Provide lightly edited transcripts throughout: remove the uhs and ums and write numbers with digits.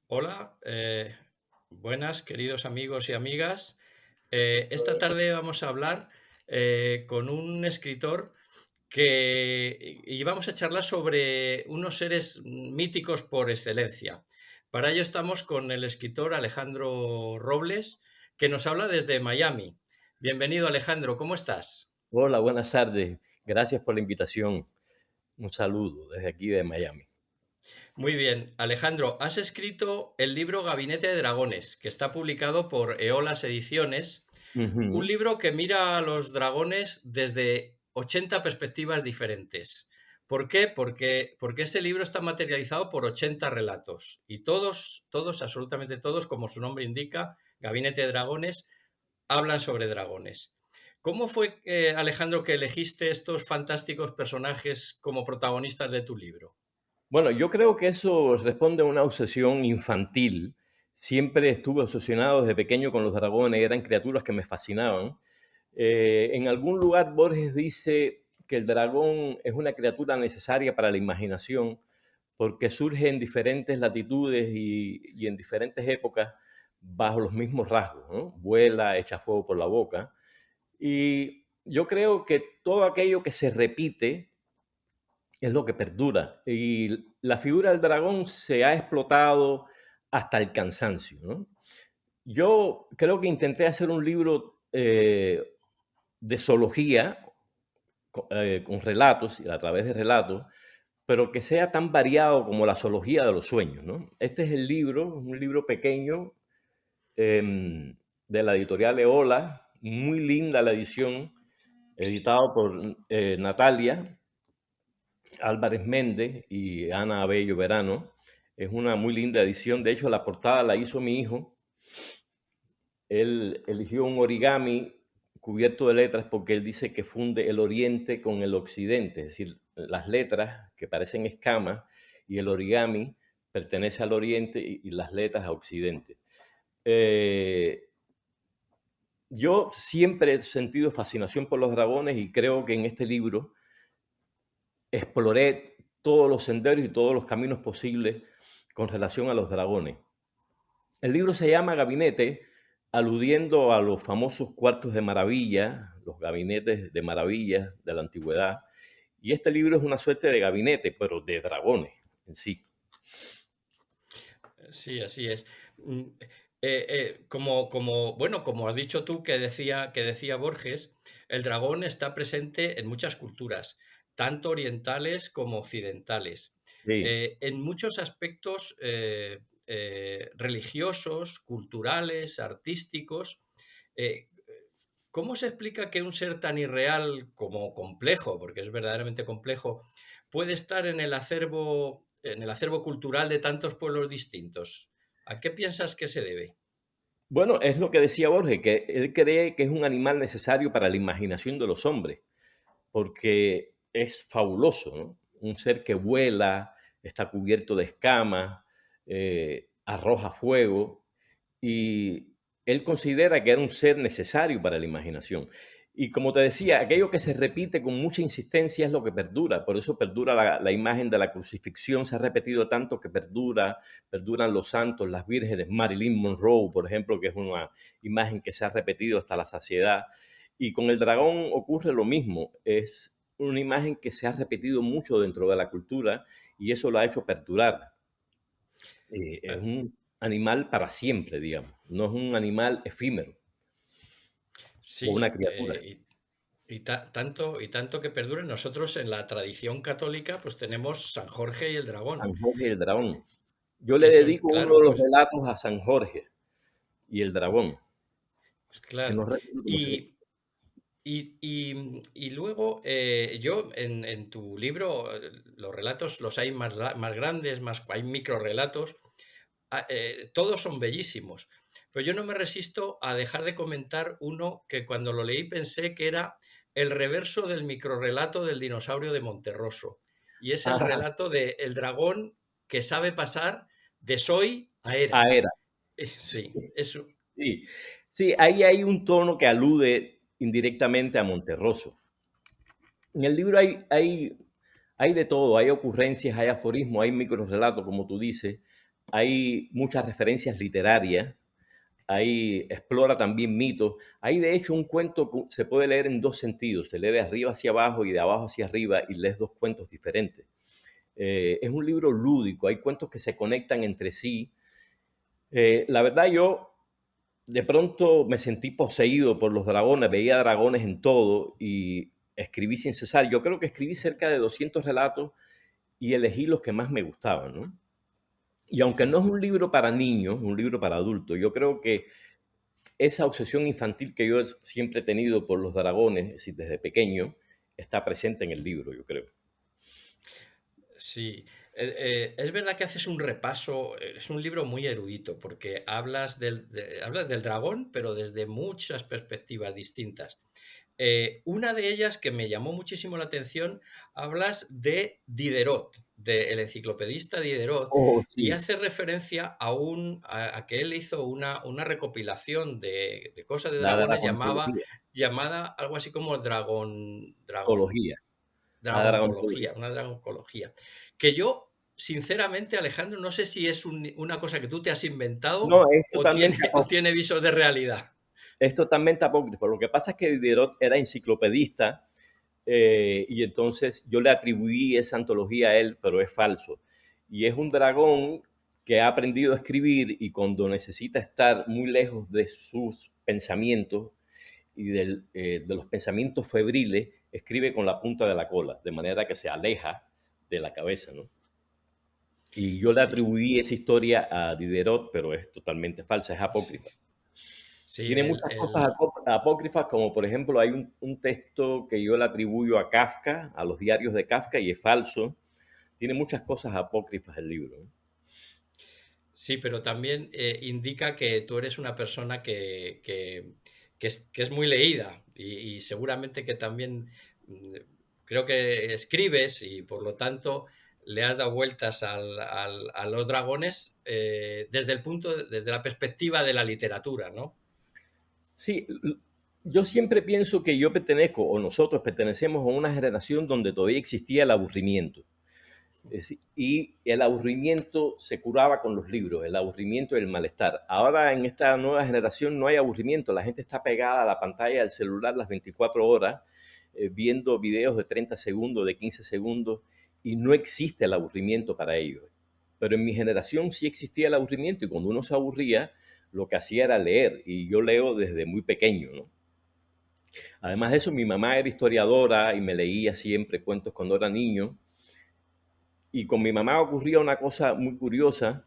Hola, buenas queridos amigos y amigas. Esta tarde vamos a hablar con un escritor y vamos a charlar sobre unos seres míticos por excelencia. Para ello estamos con el escritor Alejandro Robles, que nos habla desde Miami. Bienvenido, Alejandro, ¿cómo estás? Hola, buenas tardes. Gracias por la invitación. Un saludo desde aquí de Miami. Muy bien, Alejandro, has escrito el libro Gabinete de Dragones, que está publicado por Eolas Ediciones. Un Ujú. libro que mira a los dragones desde 80 perspectivas diferentes. ¿Por qué? Porque ese libro está materializado por 80 relatos y todos, absolutamente todos, como su nombre indica, Gabinete de Dragones, hablan sobre dragones. ¿Cómo fue, Alejandro, que elegiste estos fantásticos personajes como protagonistas de tu libro? Bueno, yo creo que eso responde a una obsesión infantil. Siempre estuve obsesionado desde pequeño con los dragones, eran criaturas que me fascinaban. En algún lugar Borges dice que el dragón es una criatura necesaria para la imaginación porque surge en diferentes latitudes y en diferentes épocas bajo los mismos rasgos, ¿no? Vuela, echa fuego por la boca. Y yo creo que todo aquello que se repite es lo que perdura. Y la figura del dragón se ha explotado hasta el cansancio, ¿no? Yo creo que intenté hacer un libro de zoología con relatos y a través de relatos, pero que sea tan variado como la zoología de los sueños, ¿no? Este es el libro, un libro pequeño de la editorial Eola, muy linda la edición, editado por Natalia Álvarez Méndez y Ana Abello Verano. Es una muy linda edición. De hecho, la portada la hizo mi hijo. Él eligió un origami cubierto de letras porque él dice que funde el oriente con el occidente, es decir, las letras que parecen escamas y el origami pertenece al oriente y las letras a occidente. Eh, yo siempre he sentido fascinación por los dragones y creo que en este libro exploré todos los senderos y todos los caminos posibles con relación a los dragones. El libro se llama Gabinete, aludiendo a los famosos cuartos de maravilla, los gabinetes de maravillas de la antigüedad. Y este libro es una suerte de gabinete, pero de dragones en sí. Sí, así es. Bueno, como has dicho tú que decía Borges, el dragón está presente en muchas culturas, tanto orientales como occidentales. Sí. En muchos aspectos religiosos, culturales, artísticos. eh, ¿Cómo se explica que un ser tan irreal como complejo, porque es verdaderamente complejo, puede estar en el acervo cultural de tantos pueblos distintos? ¿A qué piensas que se debe? Bueno, es lo que decía Borges, que él cree que es un animal necesario para la imaginación de los hombres, porque es fabuloso, ¿no? Un ser que vuela, está cubierto de escamas, arroja fuego, y él considera que era un ser necesario para la imaginación. Y como te decía, aquello que se repite con mucha insistencia es lo que perdura, por eso perdura la imagen de la crucifixión, se ha repetido tanto que perdura, perduran los santos, las vírgenes, Marilyn Monroe, por ejemplo, que es una imagen que se ha repetido hasta la saciedad. Y con el dragón ocurre lo mismo, es una imagen que se ha repetido mucho dentro de la cultura y eso lo ha hecho perdurar. Es Eh, un animal para siempre, digamos, no es un animal efímero o una sí, criatura. y tanto que perdure. Nosotros en la tradición católica pues tenemos San Jorge y el dragón, San Jorge y el dragón. Yo le que son, dedico uno claro, de los pues, relatos a San Jorge y el dragón, pues que claro. no recuerdo cómo se llama. Y luego, yo en tu libro, los relatos los hay más grandes, hay microrelatos, todos son bellísimos, pero yo no me resisto a dejar de comentar uno que cuando lo leí pensé que era el reverso del microrrelato del dinosaurio de Monterroso, y es el Ah, relato de el dragón que sabe pasar de soy a era. ah, era. Sí, Sí, eso. sí. Sí, ahí hay un tono que alude indirectamente a Monterroso. En el libro hay de todo, hay ocurrencias, hay aforismos, hay microrelatos, como tú dices, hay muchas referencias literarias, ahí explora también mitos. Hay de hecho un cuento que se puede leer en dos sentidos, se lee de arriba hacia abajo y de abajo hacia arriba y lees dos cuentos diferentes. Es un libro lúdico, hay cuentos que se conectan entre sí. La verdad yo de pronto me sentí poseído por los dragones, veía dragones en todo y escribí sin cesar. Yo creo que escribí cerca de 200 relatos y elegí los que más me gustaban, ¿no? Y aunque no es un libro para niños, un libro para adultos, yo creo que esa obsesión infantil que yo siempre he tenido por los dragones, es decir, desde pequeño, está presente en el libro, yo creo. Sí, es verdad que haces un repaso, es un libro muy erudito, porque hablas del dragón, pero desde muchas perspectivas distintas. Una de ellas que me llamó muchísimo la atención, hablas de Diderot, del enciclopedista Diderot, Oh, y sí, hace referencia a que él hizo una recopilación de cosas de la dragones dragontología, llamada algo así como zoología, la dragontología. dragoncología, una dragoncología. Que yo, sinceramente, Alejandro, no sé si es una cosa que tú te has inventado No, es o totalmente tiene, o tiene visos de realidad. es totalmente apócrifo. Lo que pasa es que Diderot era enciclopedista y entonces yo le atribuí esa antología a él, pero es falso. Y es un dragón que ha aprendido a escribir y cuando necesita estar muy lejos de sus pensamientos y de los pensamientos febriles, escribe con la punta de la cola, de manera que se aleja de la cabeza, ¿no? Y yo le Sí, atribuí esa historia a Diderot, pero es totalmente falsa, es sí, apócrifa. sí, Tiene muchas cosas apócrifas, como por ejemplo hay un texto que yo le atribuyo a Kafka, a los diarios de Kafka, y es falso. Tiene muchas cosas apócrifas el libro, ¿no? sí, pero también indica que tú eres una persona que es muy leída y seguramente que también mm, creo que escribes y por lo tanto le has dado vueltas a los dragones desde la perspectiva de la literatura, ¿no? Sí, yo siempre pienso que yo pertenezco, o nosotros pertenecemos a una generación donde todavía existía el aburrimiento. Y el aburrimiento se curaba con los libros, el aburrimiento y el malestar. Ahora en esta nueva generación no hay aburrimiento, la gente está pegada a la pantalla del celular las 24 horas, viendo videos de 30 segundos, de 15 segundos, y no existe el aburrimiento para ellos. Pero en mi generación sí existía el aburrimiento y cuando uno se aburría, lo que hacía era leer, y yo leo desde muy pequeño, ¿no? Además de eso, mi mamá era historiadora y me leía siempre cuentos cuando era niño, y con mi mamá ocurría una cosa muy curiosa,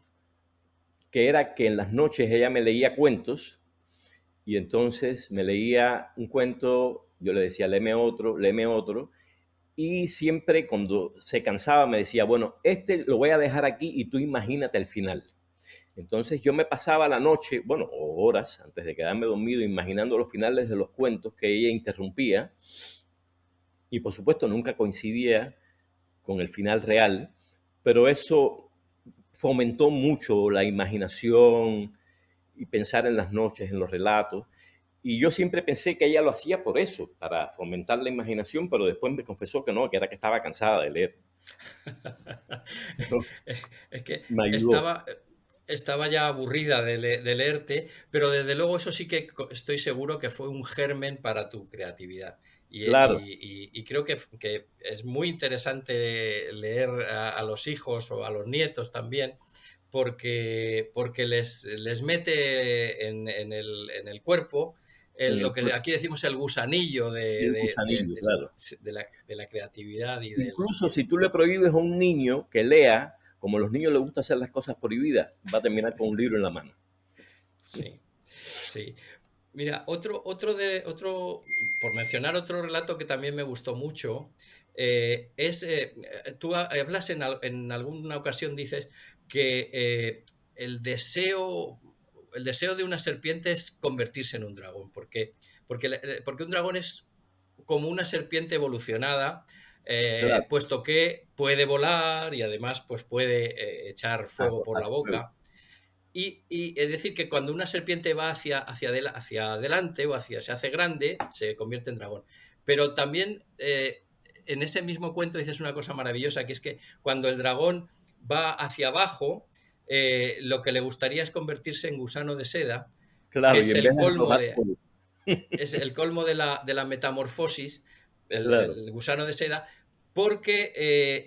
que era que en las noches ella me leía cuentos y entonces me leía un cuento, yo le decía, léeme otro, y siempre cuando se cansaba me decía, bueno, este lo voy a dejar aquí y tú imagínate el final. Entonces yo me pasaba la noche, bueno, o horas antes de quedarme dormido, imaginando los finales de los cuentos que ella interrumpía y por supuesto nunca coincidía con el final real, pero eso fomentó mucho la imaginación y pensar en las noches, en los relatos. Y yo siempre pensé que ella lo hacía por eso, para fomentar la imaginación, pero después me confesó que no, que era que estaba cansada de leer. Pero Es que me ayudó. estaba ya aburrida de leerte, pero desde luego eso sí que estoy seguro que fue un germen para tu creatividad. Claro, Y creo que es muy interesante leer a los hijos o a los nietos también, porque les mete en el cuerpo en el lo que aquí decimos el gusanillo el gusanillo, claro. de la creatividad y Incluso si tú le prohíbes a un niño que lea, como a los niños les gusta hacer las cosas prohibidas, va a terminar con un libro en la mano. Sí, sí. Mira, por mencionar otro relato que también me gustó mucho, tú hablas en alguna ocasión, dices que el deseo, el deseo de una serpiente es convertirse en un dragón, porque un dragón es como una serpiente evolucionada, Claro, puesto que puede volar y además pues puede echar fuego por arrojar la fuego. boca. Y es decir, que cuando una serpiente va hacia adelante o se hace grande, se convierte en dragón. Pero también en ese mismo cuento dices una cosa maravillosa, que es que cuando el dragón va hacia abajo, lo que le gustaría es convertirse en gusano de seda, que Claro, y en vez de arrojar polvo. es el colmo de la metamorfosis, Claro, el gusano de seda, porque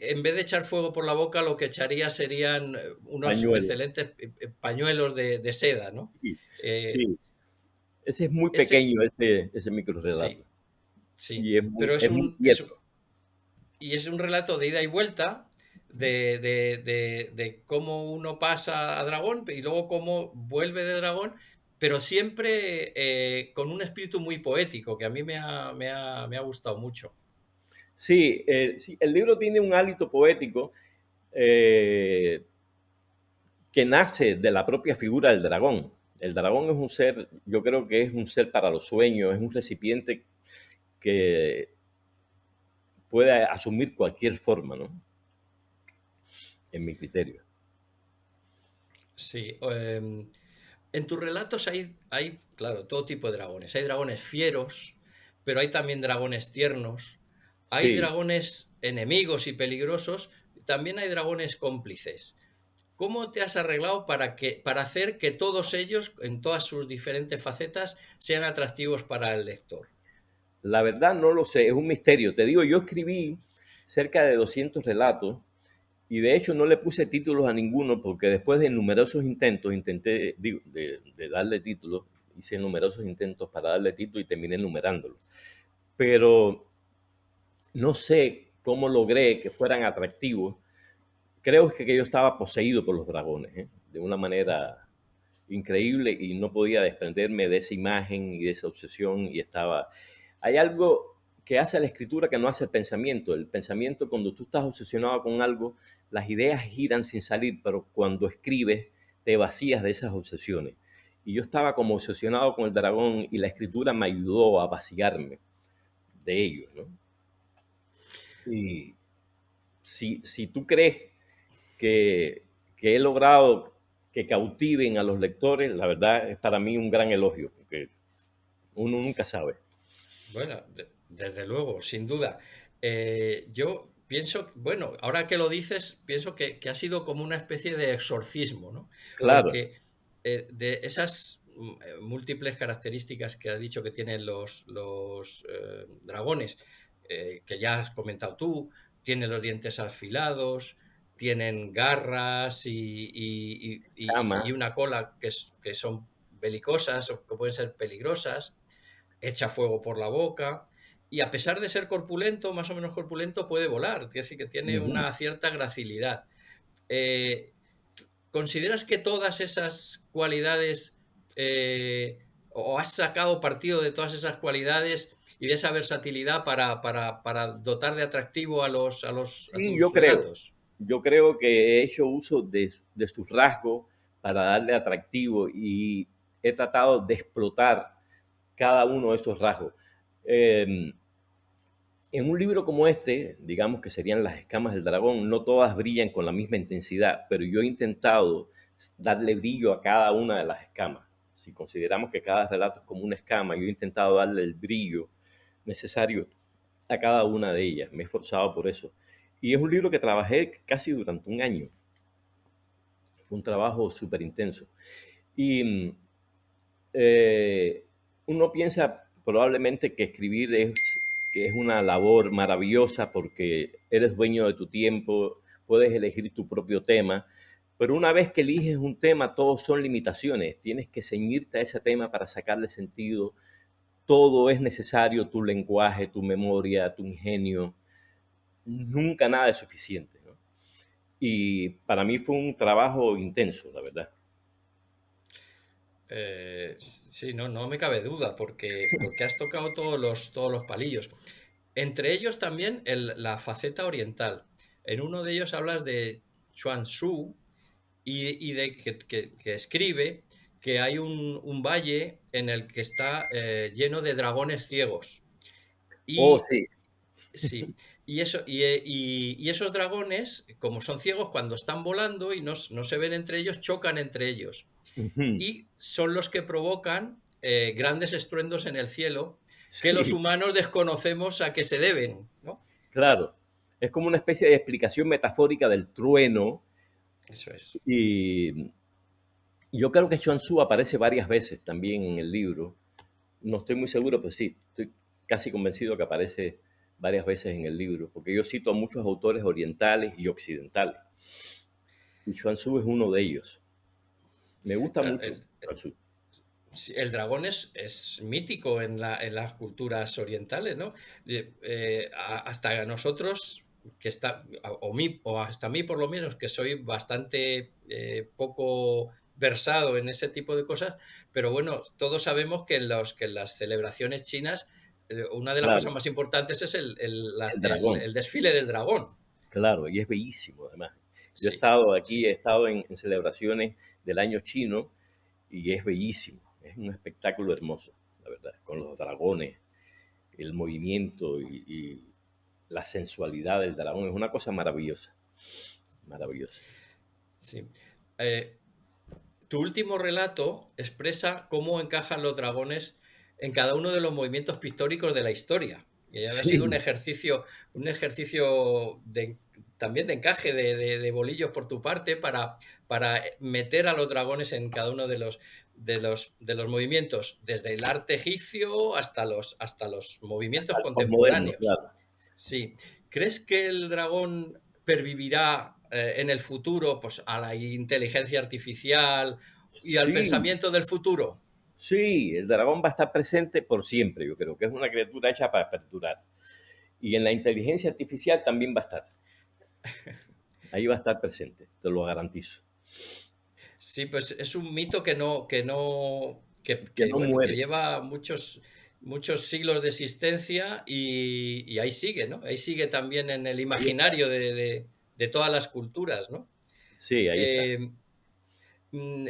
en vez de echar fuego por la boca, lo que echaría serían unos pañuelo. excelentes pañuelos de seda, ¿no? Sí, Eh, sí. Ese es muy ese, pequeño, ese microrrelato. sí, sí, Y pero es muy cierto. y es un relato de ida y vuelta de cómo uno pasa a dragón y luego cómo vuelve de dragón, pero siempre con un espíritu muy poético que a mí me ha gustado mucho. Sí, sí, el libro tiene un hálito poético eh, que nace de la propia figura del dragón. El dragón es un ser, yo creo que es un ser para los sueños, es un recipiente que puede asumir cualquier forma, ¿no? En mi criterio. Sí, en tus relatos hay, claro, todo tipo de dragones. Hay dragones fieros, pero hay también dragones tiernos. Hay Sí, dragones enemigos y peligrosos. También hay dragones cómplices. ¿Cómo te has arreglado para hacer que todos ellos, en todas sus diferentes facetas, sean atractivos para el lector? la verdad no lo sé, es un misterio. Te digo, yo escribí cerca de 200 relatos y de hecho no le puse títulos a ninguno porque después de numerosos intentos, intenté digo, de darle títulos, hice numerosos intentos para darle título y terminé numerándolo. Pero no sé cómo logré que fueran atractivos. Creo que yo estaba poseído por los dragones, ¿eh? De una manera increíble y no podía desprenderme de esa imagen y de esa obsesión y estaba... Hay algo que hace la escritura que no hace el pensamiento. El pensamiento, cuando tú estás obsesionado con algo, las ideas giran sin salir, pero cuando escribes te vacías de esas obsesiones. Y yo estaba como obsesionado con el dragón y la escritura me ayudó a vaciarme de ello, ¿no? Y si tú crees que he logrado que cautiven a los lectores, la verdad es para mí un gran elogio, porque uno nunca sabe. Bueno, desde luego, sin duda. Yo pienso, bueno, ahora que lo dices, pienso que ha sido como una especie de exorcismo, ¿no? Claro, Porque de esas múltiples características que has dicho que tienen los dragones, que ya has comentado tú, tienen los dientes afilados, tienen garras cama, y una cola que son belicosas o que pueden ser peligrosas, echa fuego por la boca y a pesar de ser corpulento, más o menos corpulento, puede volar, que sí que tiene ujú. una cierta gracilidad. Eh, ¿Consideras que todas esas cualidades o has sacado partido de todas esas cualidades y de esa versatilidad para dotar de atractivo a Sí, tus relatos? yo creo que he hecho uso de sus rasgos para darle atractivo y he tratado de explotar cada uno de esos rasgos. Eh, En un libro como este, digamos que serían Las escamas del dragón, no todas brillan con la misma intensidad, pero yo he intentado darle brillo a cada una de las escamas. Si consideramos que cada relato es como una escama, yo he intentado darle el brillo necesario a cada una de ellas. Me he esforzado por eso. Y es un libro que trabajé casi durante un año. Fue un trabajo súper intenso. Y eh, uno piensa probablemente que es una labor maravillosa porque eres dueño de tu tiempo, puedes elegir tu propio tema, pero una vez que eliges un tema, todos son limitaciones. Tienes que ceñirte a ese tema para sacarle sentido. Todo es necesario, tu lenguaje, tu memoria, tu ingenio. Nunca nada es suficiente, ¿no? Y para mí fue un trabajo intenso, la verdad. Sí, no, no me cabe duda, porque has tocado todos los palillos. Entre ellos también la faceta oriental. En uno de ellos hablas de Chuan Tzu y de que escribe que hay un valle en el que está lleno de dragones ciegos. Oh, Y sí. sí, y esos dragones, como son ciegos, cuando están volando y no se ven entre ellos, chocan entre ellos Ujú. y son los que provocan grandes estruendos en el cielo que los Sí, humanos desconocemos a qué se deben, ¿no? claro. Es como una especie de explicación metafórica del trueno eso es. Y yo creo que Chuang Tzu aparece varias veces también en el libro. No estoy muy seguro, pero sí, estoy casi convencido que aparece varias veces en el libro, porque yo cito a muchos autores orientales y occidentales, y Chuang Tzu es uno de ellos. Me gusta Claro, mucho Chuang Tzu. sí, el dragón es mítico en las culturas orientales, ¿no? Hasta nosotros, que está, o hasta mí por lo menos, que soy bastante poco versado en ese tipo de cosas, pero bueno, todos sabemos que en las celebraciones chinas, una de las Claro, cosas más importantes es el dragón, el desfile del dragón. claro, y es bellísimo además. Yo he Sí, estado aquí, sí, he estado en celebraciones del año chino y es bellísimo, es un espectáculo hermoso, la verdad, con los dragones, el movimiento y la sensualidad del dragón, es una cosa maravillosa, maravillosa. sí. Eh, Tu último relato expresa cómo encajan los dragones en cada uno de los movimientos pictóricos de la historia. Y había sido Sí, un ejercicio también de encaje de bolillos por tu parte para meter a los dragones en cada uno de los movimientos, desde el arte egipcio hasta los movimientos al posmoderno, contemporáneos. claro. Sí. ¿Crees que el dragón pervivirá en el futuro, pues, a la inteligencia artificial y al Sí, pensamiento del futuro? sí, el dragón va a estar presente por siempre, yo creo que es una criatura hecha para perdurar. Y en la inteligencia artificial también va a estar, ahí va a estar presente, te lo garantizo. Sí, pues es un mito Que no bueno, que muere. lleva muchos siglos de existencia y ahí sigue, ¿no? Ahí sigue también en el Ahí está. imaginario de todas las culturas, ¿no? Sí, ahí está. Eh, mm,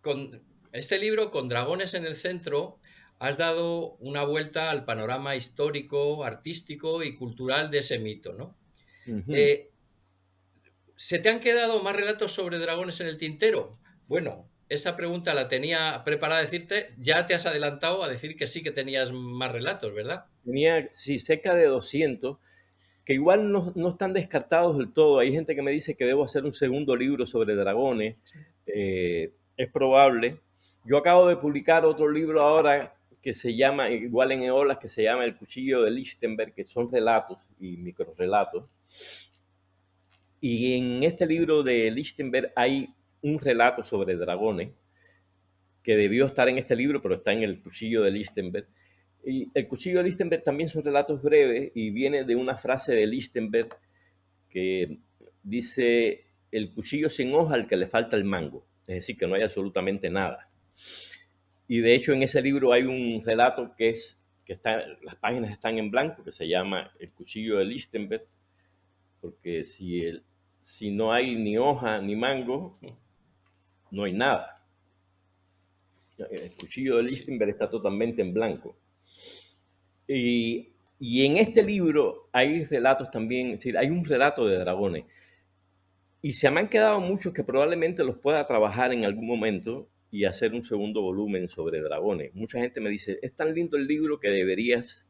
con este libro, con dragones en el centro, has dado una vuelta al panorama histórico, artístico y cultural de ese mito, ¿no? Ujú. Eh, ¿Se te han quedado más relatos sobre dragones en el tintero? Bueno, esa pregunta la tenía preparada a decirte, ya te has adelantado a decir que sí que tenías más relatos, ¿verdad? Tenía, sí, cerca de 200 que igual no están descartados del todo. Hay gente que me dice que debo hacer un segundo libro sobre dragones. Es probable. Yo acabo de publicar otro libro ahora que se llama, igual en Eolas, que se llama El cuchillo de Lichtenberg, que son relatos y microrelatos. Y en este libro de Lichtenberg hay un relato sobre dragones que debió estar en este libro, pero está en El cuchillo de Lichtenberg. Y El cuchillo de Lichtenberg también son relatos breves y viene de una frase de Lichtenberg que dice el cuchillo sin hoja al que le falta el mango, es decir, que no hay absolutamente nada. Y de hecho en ese libro hay un relato que está, las páginas están en blanco, que se llama El cuchillo de Lichtenberg, porque si no hay ni hoja ni mango, no hay nada. El cuchillo de Sí. Lichtenberg está totalmente en blanco. Y, y en este libro hay relatos también, es decir, hay un relato de dragones. Y se me han quedado muchos que probablemente los pueda trabajar en algún momento y hacer un segundo volumen sobre dragones. Mucha gente me dice, es tan lindo el libro que deberías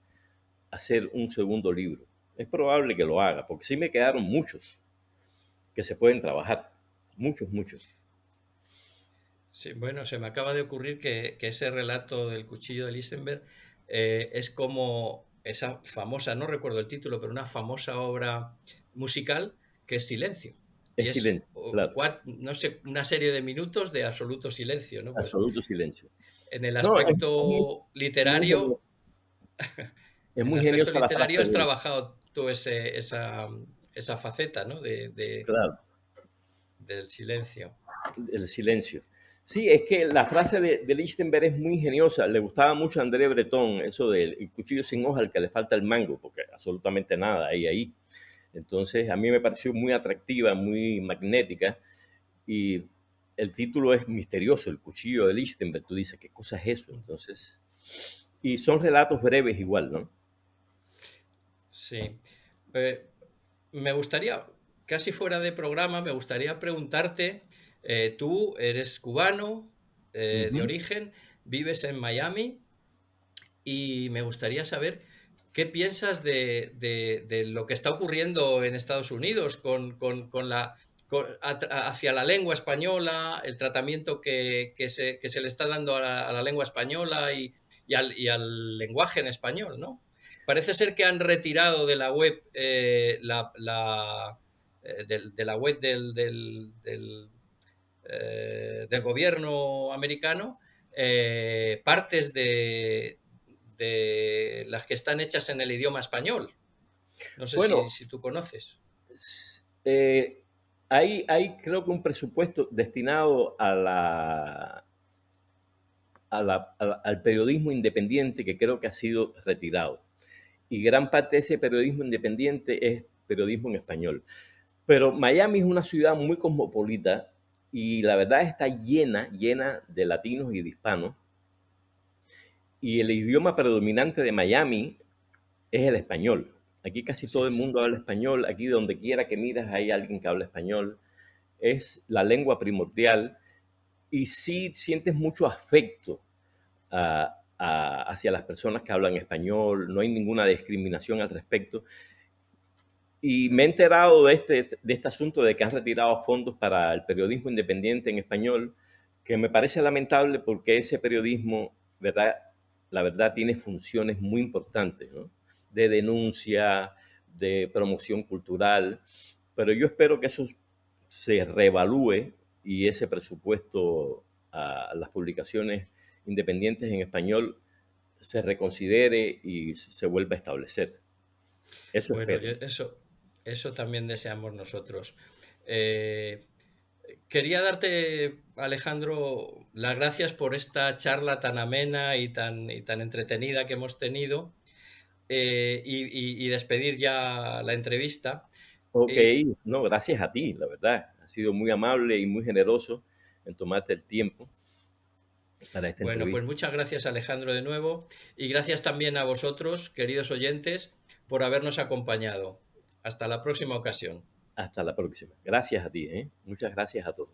hacer un segundo libro. Es probable que lo haga, porque sí me quedaron muchos que se pueden trabajar. Muchos, muchos. Sí, bueno, se me acaba de ocurrir que ese relato del cuchillo de Lichtenberg es como esa famosa, no recuerdo el título, pero una famosa obra musical que es Silencio. Y Es es, silencio, claro. no sé, una serie de minutos de absoluto silencio, ¿no? Pues Absoluto silencio. en el No, aspecto muy literario, es en el muy aspecto geniosa la literario frase has de, trabajado tú esa faceta, ¿no? claro, Del silencio. el silencio. Sí, es que la frase de Lichtenberg es muy ingeniosa. Le gustaba mucho a André Breton eso del el cuchillo sin hoja al que le falta el mango, porque absolutamente nada hay ahí. Entonces, a mí me pareció muy atractiva, muy magnética. Y el título es misterioso, El cuchillo de Lichtenberg. Tú dices, ¿qué cosa es eso? Entonces, y son relatos breves igual, ¿no? Sí. Eh, Me gustaría, casi fuera de programa, me gustaría preguntarte, tú eres cubano de Ujú. origen, vives en Miami y me gustaría saber qué piensas de lo que está ocurriendo en Estados Unidos con hacia la lengua española, el tratamiento que se le está dando a la lengua española y al lenguaje en español, ¿no? Parece ser que han retirado de la web de la web del gobierno americano partes de las que están hechas en el idioma español. No sé Bueno, si tú conoces. eh, hay creo que un presupuesto destinado al periodismo independiente que creo que ha sido retirado. Y gran parte de ese periodismo independiente es periodismo en español. Pero Miami es una ciudad muy cosmopolita y la verdad está llena de latinos y de hispanos. Y el idioma predominante de Miami es el español. Aquí casi Así todo el es. mundo habla español. Aquí donde quiera que miras hay alguien que habla español. Es la lengua primordial y sí sientes mucho afecto hacia las personas que hablan español. No hay ninguna discriminación al respecto. Y me he enterado de este asunto de que han retirado fondos para el periodismo independiente en español, que me parece lamentable porque ese periodismo, ¿verdad? La verdad tiene funciones muy importantes, ¿no? De denuncia, de promoción cultural, pero yo espero que eso se reevalúe y ese presupuesto a las publicaciones independientes en español se reconsidere y se vuelva a establecer. Eso Bueno, espero. eso también deseamos nosotros. Eh, Quería darte, Alejandro, las gracias por esta charla tan amena y tan entretenida que hemos tenido y despedir ya la entrevista. Ok, Eh, no, gracias a ti, la verdad. Has sido muy amable y muy generoso en tomarte el tiempo para esta bueno, pues entrevista. muchas gracias, Alejandro, de nuevo y gracias también a vosotros, queridos oyentes, por habernos acompañado. Hasta la próxima ocasión. Hasta la próxima. Gracias a ti, ¿eh? Muchas gracias a todos.